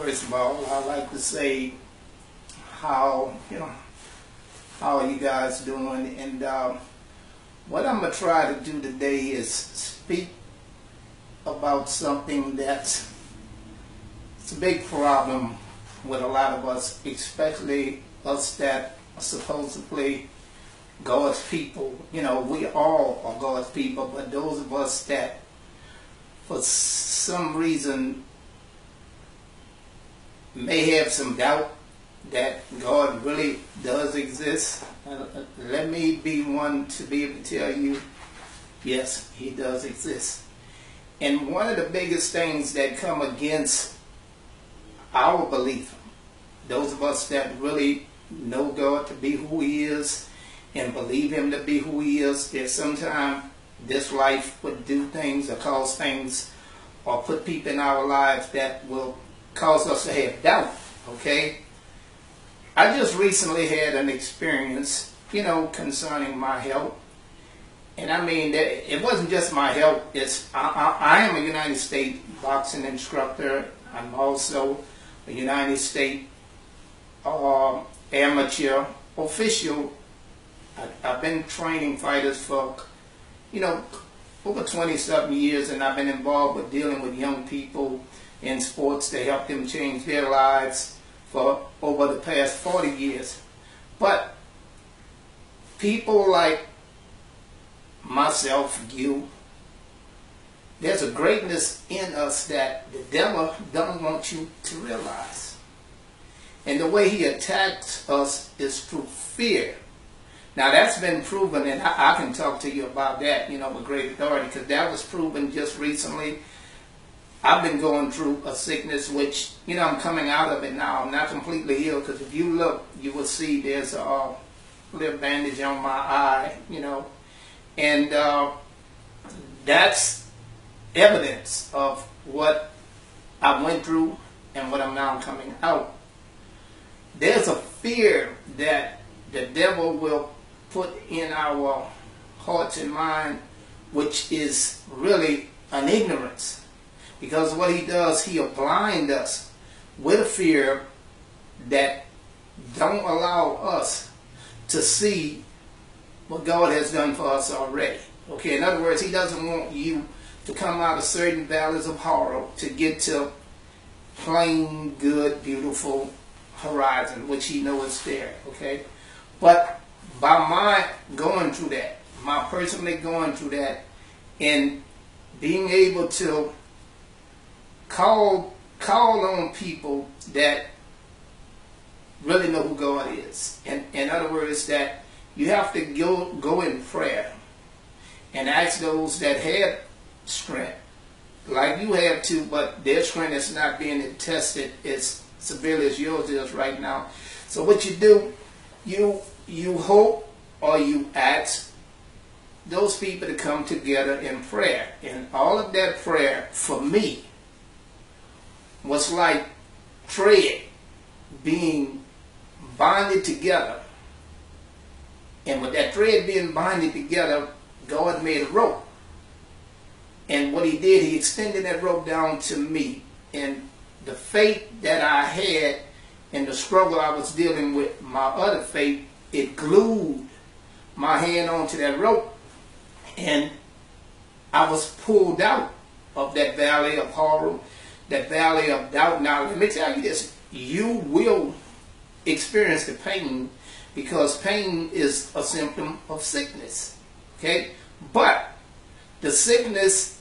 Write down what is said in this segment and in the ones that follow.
First of all, I'd like to say how how are you guys doing? And what I'm gonna try to do today is speak about something that's it's a big problem with a lot of us, especially us that are supposedly God's people. You know, we all are God's people, but those of us that for some reason may have some doubt that God really does exist. Let me be one to be able to tell you, yes, He does exist. And one of the biggest things that come against our belief, those of us that really know God to be who He is and believe Him to be who He is, that sometimes this life would do things or cause things or put people in our lives that will cause us to have doubt, okay? I just recently had an experience, concerning my health. And I mean, it wasn't just my health. I am a United States boxing instructor. I'm also a United States amateur official. I've been training fighters for, over 20-something years, and I've been involved with dealing with young people in sports to help them change their lives for over the past 40 years. But people like myself, you, there's a greatness in us that the devil don't want you to realize. And the way he attacks us is through fear. Now that's been proven, and I can talk to you about that, with great authority, because that was proven just recently. I've been going through a sickness which, I'm coming out of it now. I'm not completely ill, because if you look, you will see there's a little bandage on my eye, and that's evidence of what I went through and what I'm now coming out. There's a fear that the devil will put in our hearts and mind, which is really an ignorance. Because what he does, he'll blind us with a fear that don't allow us to see what God has done for us already. Okay, in other words, he doesn't want you to come out of certain valleys of horror to get to plain, good, beautiful horizon, which he knows is there. Okay, but by my going through that, my personally going through that, and being able to call on people that really know who God is. And in other words, that you have to go in prayer and ask those that have strength, like you have too, but their strength is not being tested as severely as yours is right now. So what you do, you hope or you ask those people to come together in prayer. And all of that prayer, for me, was like thread being bonded together. And with that thread being bonded together, God made a rope. And what he did, he extended that rope down to me. And the faith that I had and the struggle I was dealing with, my other faith, it glued my hand onto that rope. And I was pulled out of that valley of horror, that valley of doubt. Now, let me tell you this. You will experience the pain, because pain is a symptom of sickness. Okay? But the sickness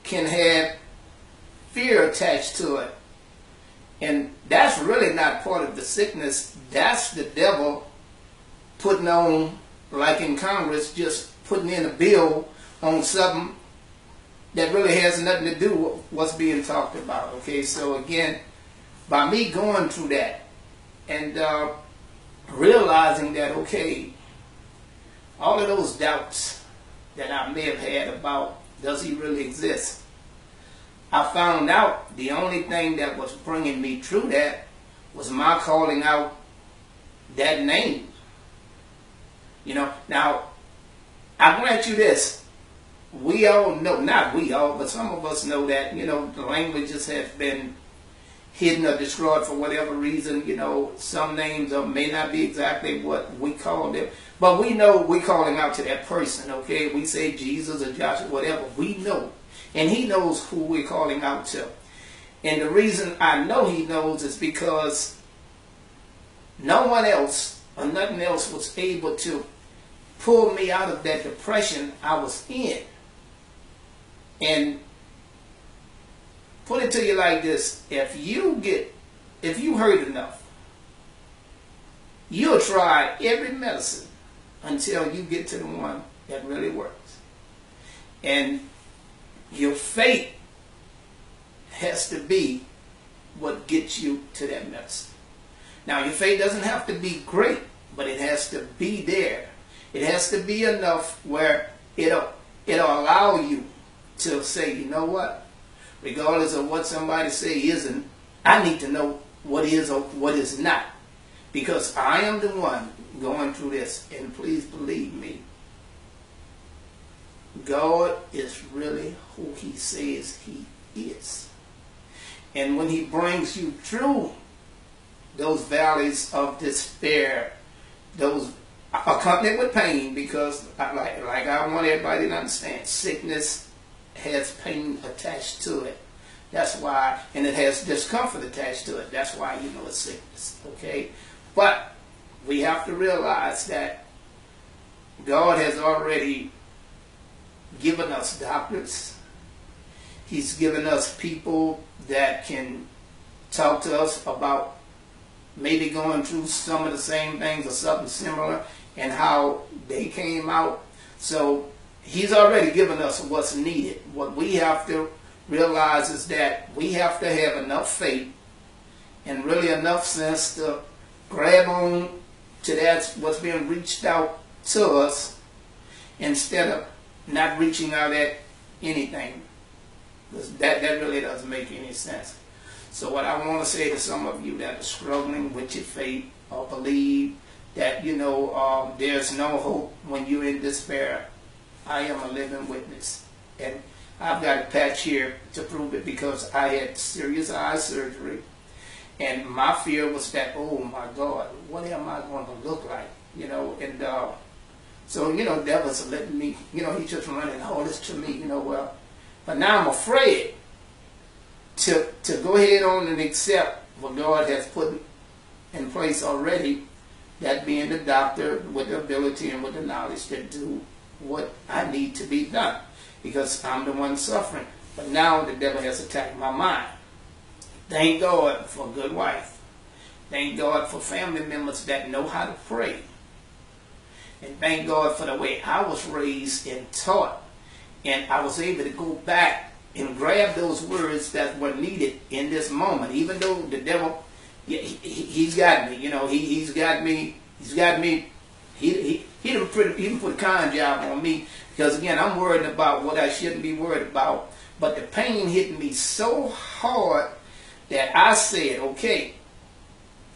can have fear attached to it. And that's really not part of the sickness. That's the devil putting on, like in Congress, just putting in a bill on something that really has nothing to do with what's being talked about. Okay, so again, by me going through that and realizing that, okay, all of those doubts that I may have had about does he really exist, I found out the only thing that was bringing me through that was my calling out that name. Now, I grant you this. We all know, not we all, but some of us know that, the languages have been hidden or destroyed for whatever reason. Some names may not be exactly what we call them, but we know we're calling out to that person, okay? We say Jesus or Joshua, whatever, we know. And he knows who we're calling out to. And the reason I know he knows is because no one else or nothing else was able to pull me out of that depression I was in. And put it to you like this: if you hurt enough, you'll try every medicine until you get to the one that really works. And your faith has to be what gets you to that medicine. Now, your faith doesn't have to be great, but it has to be there. It has to be enough where it'll allow you to say, you know what? Regardless of what somebody say isn't, I need to know what is or what is not. Because I am the one going through this. And please believe me, God is really who he says he is. And when he brings you through those valleys of despair, those accompanied with pain, because like I want everybody to understand, sickness has pain attached to it. That's why, and it has discomfort attached to it. That's why it's sickness, okay? But we have to realize that God has already given us doctors. He's given us people that can talk to us about maybe going through some of the same things or something similar and how they came out. So he's already given us what's needed. What we have to realize is that we have to have enough faith and really enough sense to grab on to that what's being reached out to us instead of not reaching out at anything. Because that really doesn't make any sense. So what I want to say to some of you that are struggling with your faith or believe that, there's no hope when you're in despair, I am a living witness. And I've got a patch here to prove it, because I had serious eye surgery. And my fear was that, oh my God, what am I going to look like? So, devils are letting me, he's just running all this to me, but now I'm afraid to go ahead on and accept what God has put in place already, that being the doctor with the ability and with the knowledge to do what I need to be done, because I'm the one suffering. But now the devil has attacked my mind. Thank God for a good wife. Thank God for family members that know how to pray. And thank God for the way I was raised and taught. And I was able to go back and grab those words that were needed in this moment. Even though the devil, he's got me. He's got me. He didn't put a con job on me, because again, I'm worried about what I shouldn't be worried about. But the pain hit me so hard that I said, okay,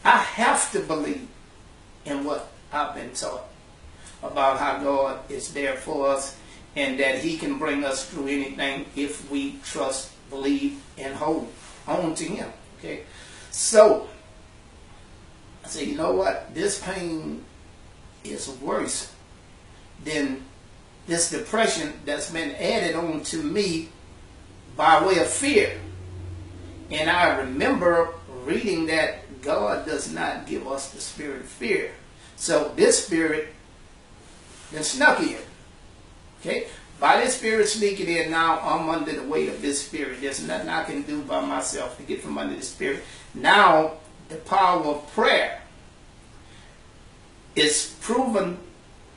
I have to believe in what I've been taught about how God is there for us, and that he can bring us through anything if we trust, believe, and hold on to him. Okay? So, I say, you know what? This pain is worse than this depression that's been added on to me by way of fear. And I remember reading that God does not give us the spirit of fear. So this spirit then snuck in. Okay? By this spirit sneaking in, now I'm under the weight of this spirit. There's nothing I can do by myself to get from under the spirit. Now, the power of prayer is proven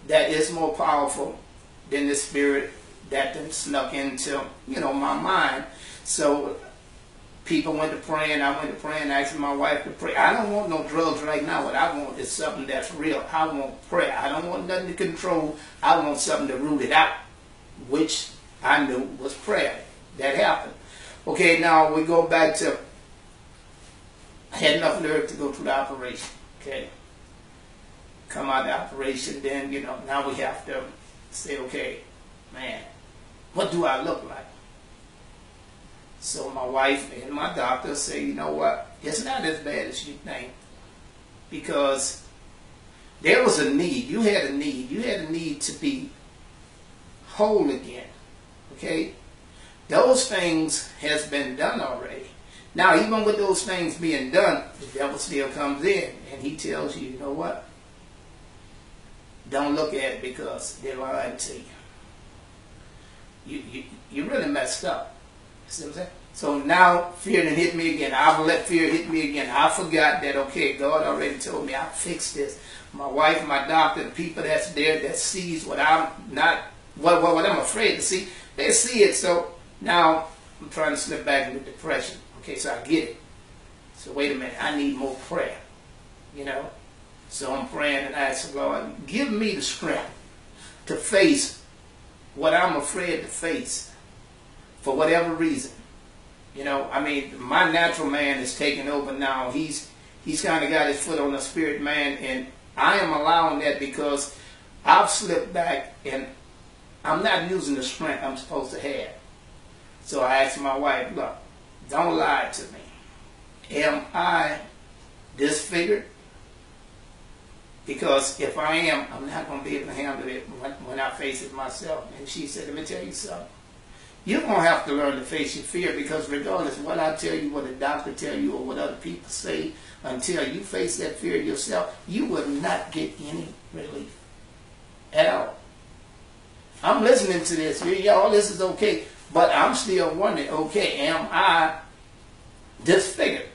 that it's more powerful than the spirit that then snuck into, my mind. So people went to praying. I went to praying, asking my wife to pray. I don't want no drugs right now. What I want is something that's real. I want prayer. I don't want nothing to control. I want something to root it out, which I knew was prayer. That happened. Okay, now we go back to, I had enough nerve to go through the operation. Okay. Come out of the operation, then, now we have to say, okay, man, what do I look like? So my wife and my doctor say, you know what? it's not as bad as you think, because there was a need. You had a need. You had a need to be whole again. Okay? Those things has been done already. Now, even with those things being done, the devil still comes in and he tells you, you know what? Don't look at it because they're lying to you. You really messed up. See what I'm saying? So now fear done hit me again. I will let fear hit me again. I forgot that, okay, God already told me I'll fix this. My wife, my doctor, the people that's there that sees what I'm not, what I'm afraid to see, they see it. So now I'm trying to slip back into depression. Okay, so I get it. So wait a minute, I need more prayer. You know? So I'm praying and I ask the Lord, give me the strength to face what I'm afraid to face for whatever reason. You know, I mean, my natural man is taking over now. He's kind of got his foot on the spirit man, and I am allowing that because I've slipped back and I'm not using the strength I'm supposed to have. So I asked my wife, look, don't lie to me. Am I disfigured? Because if I am, I'm not going to be able to handle it when I face it myself. And she said, let me tell you something. You're going to have to learn to face your fear, because regardless of what I tell you, what a doctor tell you, or what other people say, until you face that fear yourself, you will not get any relief at all. I'm listening to this. Y'all, this is okay. But I'm still wondering, okay, am I disfigured?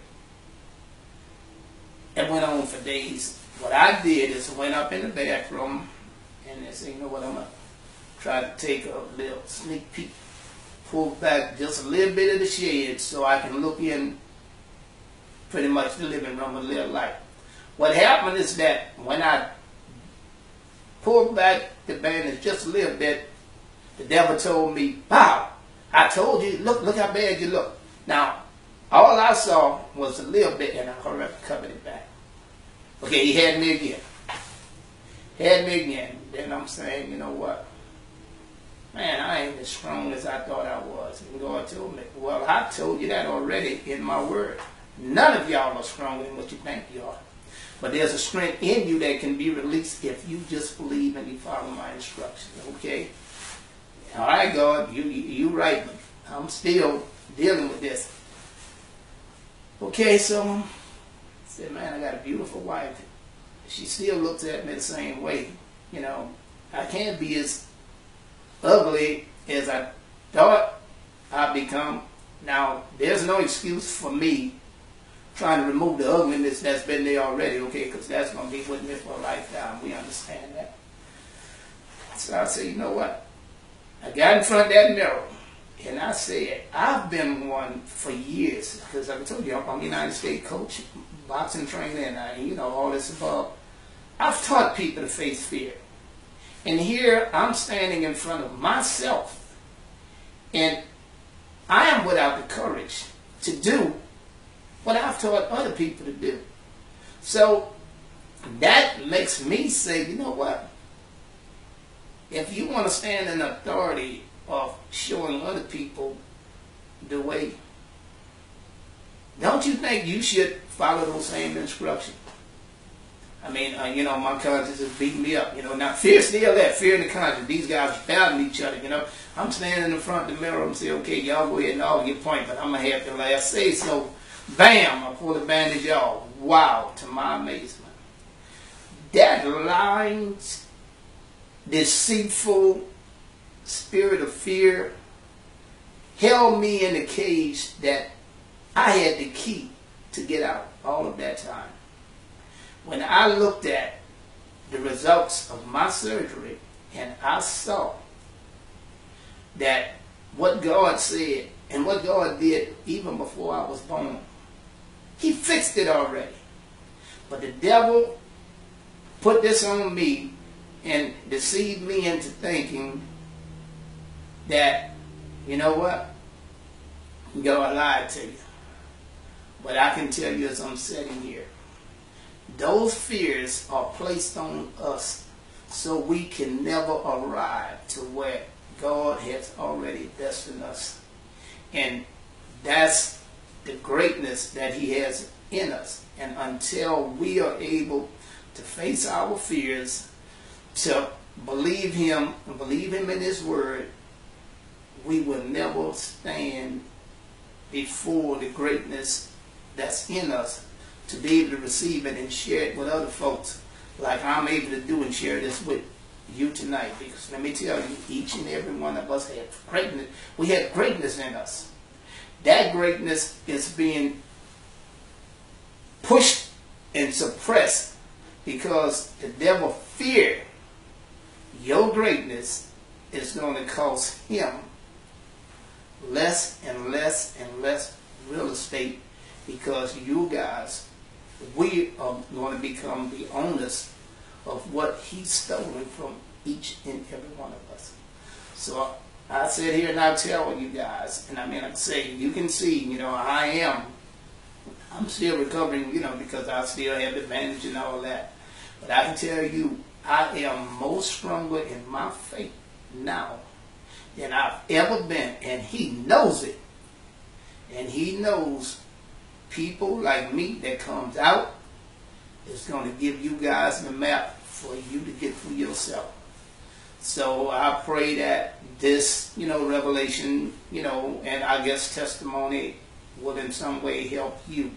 It went on for days. What I did is went up in the bathroom and I said, you know what, I'm going to try to take a little sneak peek. Pull back just a little bit of the shade so I can look in pretty much the living room a little light. What happened is that when I pulled back the bandage just a little bit, the devil told me, "Wow, I told you, look how bad you look." Now, all I saw was a little bit and I covered it back. Okay, he had me again. Then I'm saying, you know what? Man, I ain't as strong as I thought I was. And God told me, well, I told you that already in my word. None of y'all are stronger than what you think you are. But there's a strength in you that can be released if you just believe and you follow my instructions. Okay? All right, God, you right. I'm still dealing with this. Okay, so I said, man, I got a beautiful wife. She still looks at me the same way. You know, I can't be as ugly as I thought I'd become. Now, there's no excuse for me trying to remove the ugliness that's been there already, okay, because that's going to be with me for a lifetime. We understand that. So I said, you know what? I got in front of that mirror, and I said, I've been one for years, because I told you, I'm a United States coach, boxing trainer, and you know, all this above. I've taught people to face fear. And here I'm standing in front of myself, and I am without the courage to do what I've taught other people to do. So that makes me say, you know what? If you want to stand in authority of showing other people the way, don't you think you should follow those same instructions? I mean, you know, my conscience is beating me up. You know, now fear still there, fear and the conscience. These guys are battling each other. You know, I'm standing in front of the mirror and say, okay, y'all go ahead and argue your point, but I'm gonna have the last say. So, bam! I pull the bandage off. Wow! To my amazement, that lying, deceitful spirit of fear held me in a cage that I had the key to get out all of that time. When I looked at the results of my surgery and I saw that what God said and what God did even before I was born, He fixed it already. But the devil put this on me and deceived me into thinking that, you know what, God lied to you. But I can tell you as I'm sitting here, those fears are placed on us so we can never arrive to where God has already destined us. And that's the greatness that He has in us. And until we are able to face our fears, to believe him and believe him in his word, we will never stand before the greatness that's in us to be able to receive it and share it with other folks like I'm able to do and share this with you tonight. Because let me tell you, each and every one of us had greatness. We had greatness in us. That greatness is being pushed and suppressed because the devil fear your greatness is going to cost him less and less and less real estate, because you guys, we are going to become the owners of what he's stolen from each and every one of us. So I sit here and I tell you guys, and I mean, I say, you can see, I'm still recovering, because I still have the bandage and all that. But I can tell you, I am more stronger in my faith now than I've ever been, and he knows it. And he knows people like me that comes out is going to give you guys the map for you to get for yourself. So I pray that this, revelation, and I guess testimony will in some way help you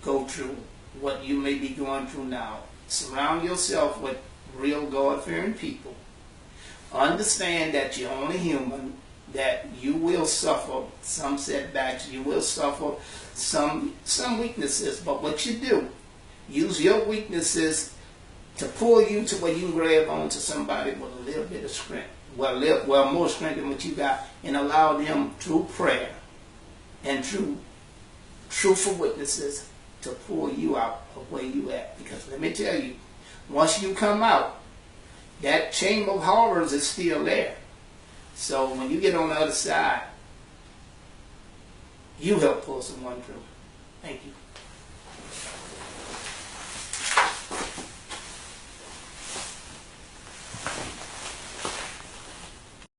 go through what you may be going through now. Surround yourself with real God-fearing people. Understand that you're only human, that you will suffer some setbacks, you will suffer some weaknesses, but what you do, use your weaknesses to pull you to where you can grab on to somebody with a little bit of strength, well more strength than what you got, and allow them through prayer and through truthful witnesses to pull you out of where you at. Because let me tell you, once you come out, that chamber of horrors is still there. So when you get on the other side, you help pull someone through.